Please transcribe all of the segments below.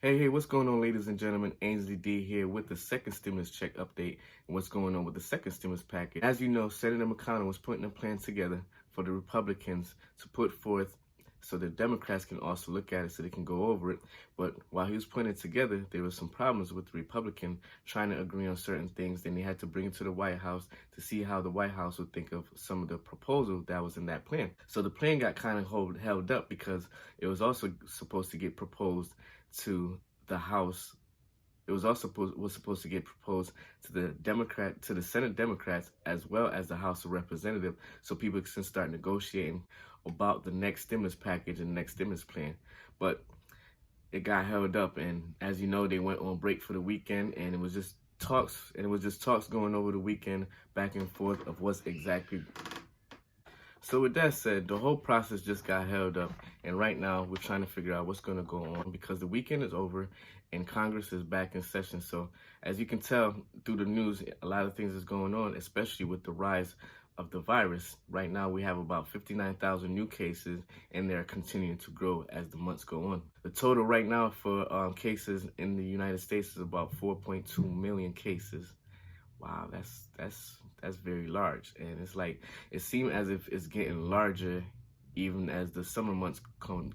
Hey, what's going on, ladies and gentlemen? Ainsley D here with the second stimulus check update and what's going on with the second stimulus package. As you know, Senator McConnell was putting a plan together for the Republicans to put forth so the Democrats can also look at it so they can go over it. But while he was putting it together, there were some problems with the Republican trying to agree on certain things. Then they had to bring it to the White House to see how the White House would think of some of the proposal that was in that plan. So the plan got kind of held up because it was also supposed to get proposed to the House. It was also supposed to get proposed to the Senate Democrats as well as the House of Representatives, so people can start negotiating about the next stimulus package and the next stimulus plan. But it got held up, and as you know, they went on break for the weekend, and it was just talks going over the weekend back and forth of what's exactly. So with that said, the whole process just got held up, and right now we're trying to figure out what's going to go on because the weekend is over and Congress is back in session. So as you can tell through the news, a lot of things is going on, especially with the rise of the virus. Right now we have about 59,000 new cases, and they're continuing to grow as the months go on. The total right now for cases in the United States is about 4.2 million cases. Wow, that's very large, and it's like it seems as if it's getting larger even as the summer months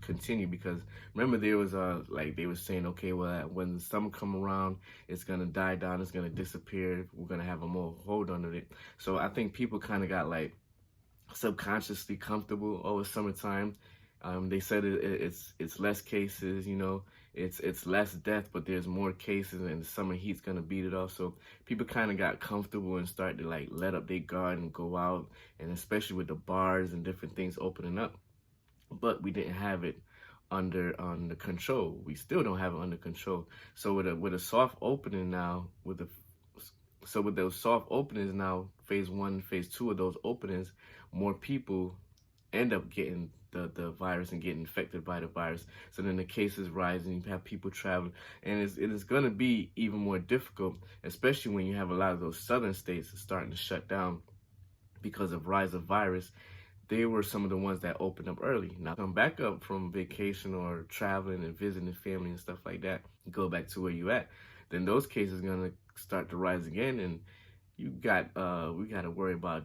continue. Because remember, there was like they were saying, okay, well, when the summer come around, it's gonna die down, it's gonna disappear, we're gonna have a more hold on it. So I think people kind of got like subconsciously comfortable over summertime. They said it's less cases, it's less death, but there's more cases, and the summer heat's gonna beat it off. So people kind of got comfortable and started to like let up their guard and go out, and especially with the bars and different things opening up. But we didn't have it under control. We still don't have it under control. So with a soft opening now, with those soft openings now, phase one, phase two of those openings, more people end up getting the virus and getting infected by the virus. So then the cases rise and you have people traveling. And it is going to be even more difficult, especially when you have a lot of those southern states starting to shut down because of rise of virus. They were some of the ones that opened up early. Now come back up from vacation or traveling and visiting family and stuff like that, go back to where you at, then those cases are going to start to rise again, and we got to worry about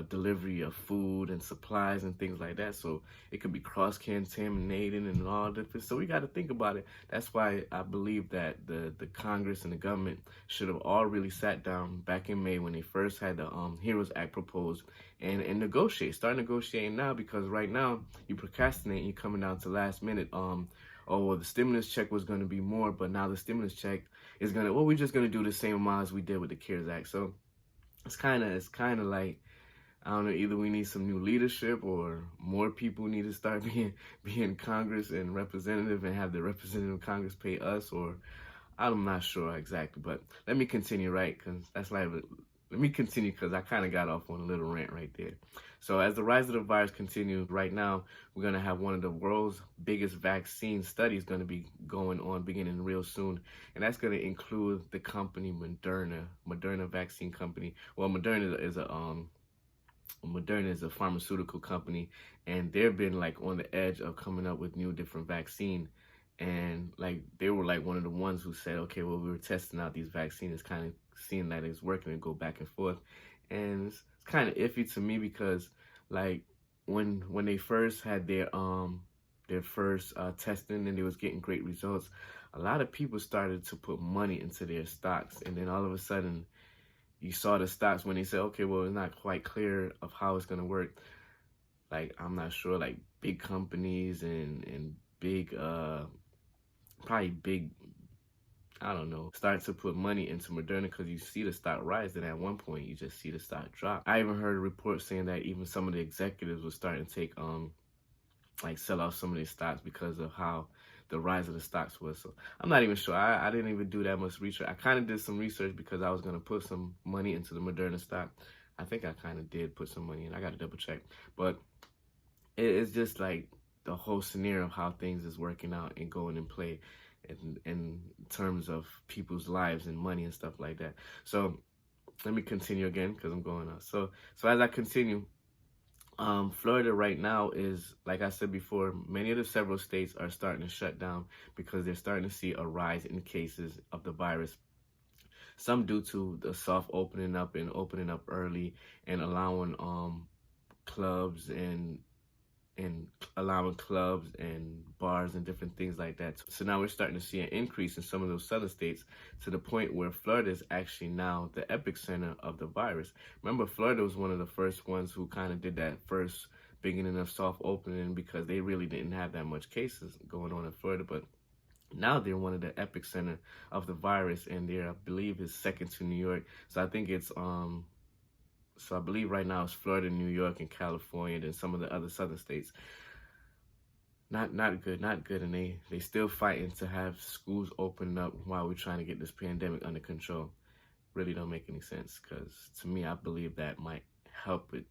delivery of food and supplies and things like that. So it could be cross-contaminating and all different. So we got to think about it. That's why I believe that the Congress and the government should have all really sat down back in May when they first had the HEROES Act proposed and start negotiating now, because right now you procrastinate and you're coming down to last minute. Oh, well, the stimulus check was going to be more, but now the stimulus check is going to, well, we're just going to do the same amount as we did with the CARES Act. So it's kind of like, I don't know, either we need some new leadership or more people need to start being Congress and representative and have the representative Congress pay us, or I'm not sure exactly. But let me continue, right? Because let me continue because I kind of got off on a little rant right there. So as the rise of the virus continues, right now we're going to have one of the world's biggest vaccine studies going to be going on beginning real soon, and that's going to include the company Moderna vaccine company. Well, Moderna is a pharmaceutical company, and they've been like on the edge of coming up with new different vaccine. And like they were like one of the ones who said, okay, well, we were testing out these vaccines, kind of seeing that it's working and go back and forth. And it's kind of iffy to me because like when they first had their first testing and they was getting great results, a lot of people started to put money into their stocks, and then all of a sudden you saw the stocks when they said, okay, well, it's not quite clear of how it's going to work. Like, I'm not sure, like big companies and big, probably big, I don't know, start to put money into Moderna because you see the stock rise, and at one point you just see the stock drop. I even heard a report saying that even some of the executives were starting to take, like sell off some of their stocks because of how the rise of the stocks was. So I'm not even sure. I didn't even do that much research. I kind of did some research because I was going to put some money into the Moderna stock. I think I kind of did put some money in. I got to double check. But it's just like the whole scenario of how things is working out and going in play in terms of people's lives and money and stuff like that. So let me continue again because I'm going on. So as I continue, Florida right now is, like I said before, many of the several states are starting to shut down because they're starting to see a rise in cases of the virus. Some due to the soft opening up and opening up early and allowing clubs and allowing clubs and bars and different things like that. So now we're starting to see an increase in some of those southern states to the point where Florida is actually now the epicenter of the virus. Remember, Florida was one of the first ones who kind of did that first beginning of soft opening because they really didn't have that much cases going on in Florida, but now they're one of the epicenter of the virus, and they're, I believe, is second to New York. So I think it's so I believe right now it's Florida, New York, and California, and some of the other southern states. Not good, and they still fighting to have schools open up while we're trying to get this pandemic under control. Really don't make any sense, because to me, I believe that might help it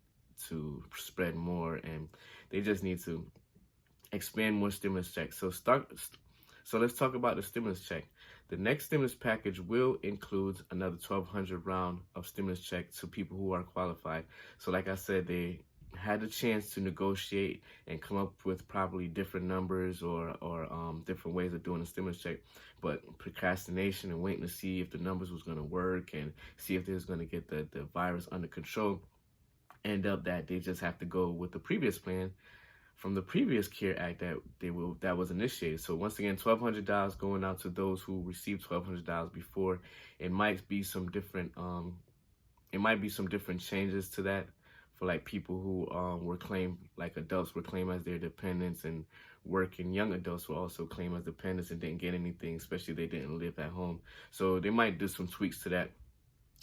to spread more, and they just need to expand more stimulus checks. So let's talk about the stimulus check. The next stimulus package will include another 1,200 round of stimulus check to people who are qualified. So like I said, they had the chance to negotiate and come up with probably different numbers or different ways of doing a stimulus check, but procrastination and waiting to see if the numbers was going to work and see if they was going to get the virus under control, end up that they just have to go with the previous plan from the previous CARE Act that was initiated. So once again, $1,200 going out to those who received $1,200 before. It might be some different changes to that for like people who were claimed, like adults were claimed as their dependents, and working young adults were also claimed as dependents and didn't get anything, especially if they didn't live at home. So they might do some tweaks to that.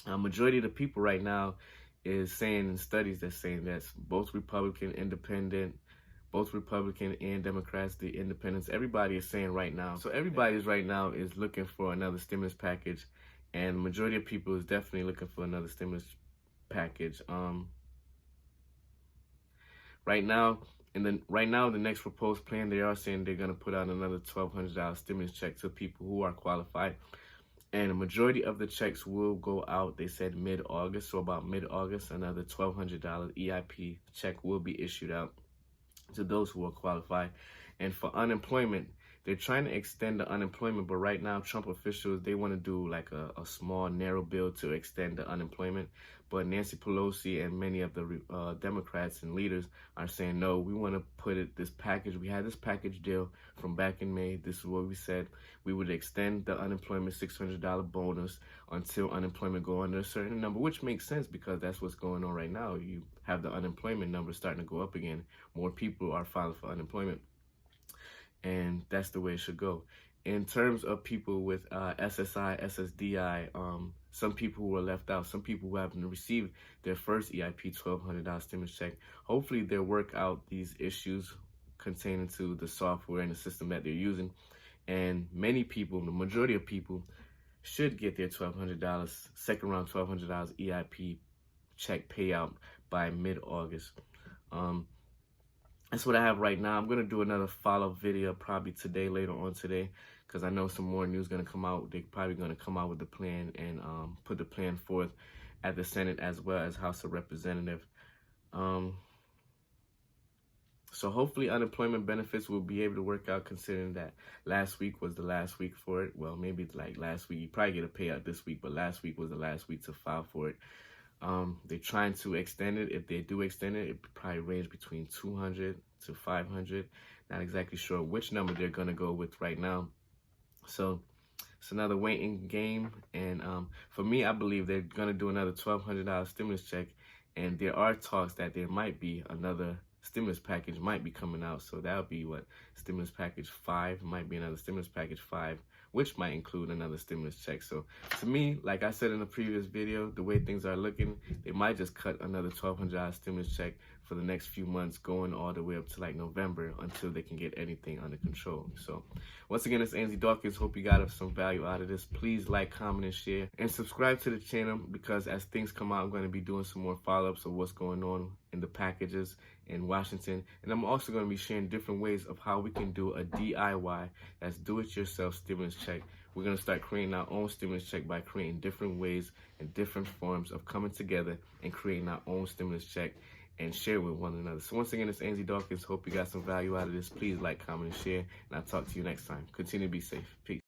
Majority of the people right now is saying, in studies that's saying that both Republican and Democrats, the independents, everybody is saying right now. So everybody is right now is looking for another stimulus package, and the majority of people is definitely looking for another stimulus package. Right now, the next proposed plan, they are saying they're gonna put out another $1,200 stimulus check to people who are qualified. And the majority of the checks will go out, they said mid-August. So about mid-August, another $1,200 EIP check will be issued out to those who are qualified. And for unemployment, they're trying to extend the unemployment, but right now Trump officials, they want to do like a small narrow bill to extend the unemployment. But Nancy Pelosi and many of the Democrats and leaders are saying, no, we want to put this package. We had this package deal from back in May. This is what we said. We would extend the unemployment $600 bonus until unemployment go under a certain number, which makes sense because that's what's going on right now. You have the unemployment number starting to go up again. More people are filing for unemployment, and that's the way it should go. In terms of people with SSI, SSDI, some people who are left out, some people who haven't received their first EIP $1,200 stimulus check, hopefully they'll work out these issues containing to the software and the system that they're using. And many people, the majority of people, should get their $1,200, second round $1,200 EIP check payout by mid-August. That's what I have right now. I'm going to do another follow-up video probably later on today, because I know some more news is going to come out. They're probably going to come out with the plan and put the plan forth at the Senate as well as House of Representatives. So hopefully unemployment benefits will be able to work out, considering that last week was the last week for it. Well, maybe like last week, you probably get a payout this week, but last week was the last week to file for it. They're trying to extend it. If they do extend it, it probably range between 200 to 500. Not exactly sure which number they're going to go with right now. So it's another waiting game. And for me, I believe they're going to do another $1,200 stimulus check. And there are talks that there might be another stimulus package might be coming out. So that would be what? Stimulus package 5 might be another stimulus package 5, which might include another stimulus check. So to me, like I said in the previous video, the way things are looking, they might just cut another $1,200 stimulus check for the next few months, going all the way up to like November, until they can get anything under control. So once again, it's Andy Dawkins. Hope you got some value out of this. Please like, comment, and share, and subscribe to the channel, because as things come out, I'm going to be doing some more follow-ups of what's going on in the packages in Washington. And I'm also going to be sharing different ways of how we can do a DIY, that's do-it-yourself stimulus check. We're going to start creating our own stimulus check by creating different ways and different forms of coming together and creating our own stimulus check. and share with one another. So once again, it's Ainsley Dawkins. Hope you got some value out of this. Please like, comment, and share. And I'll talk to you next time. Continue to be safe. Peace.